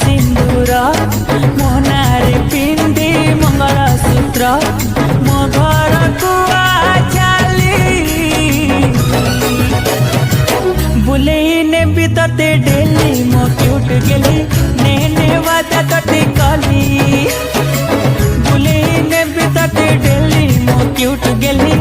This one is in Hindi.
सिंदूर मोहनारे पिंधि मंगलसूत्र मो घर को चली बुलेने भी तते डेली मो क्यूट गेली नेने वादा तते कली बुलेने भी तते डेली मो क्यूट गेली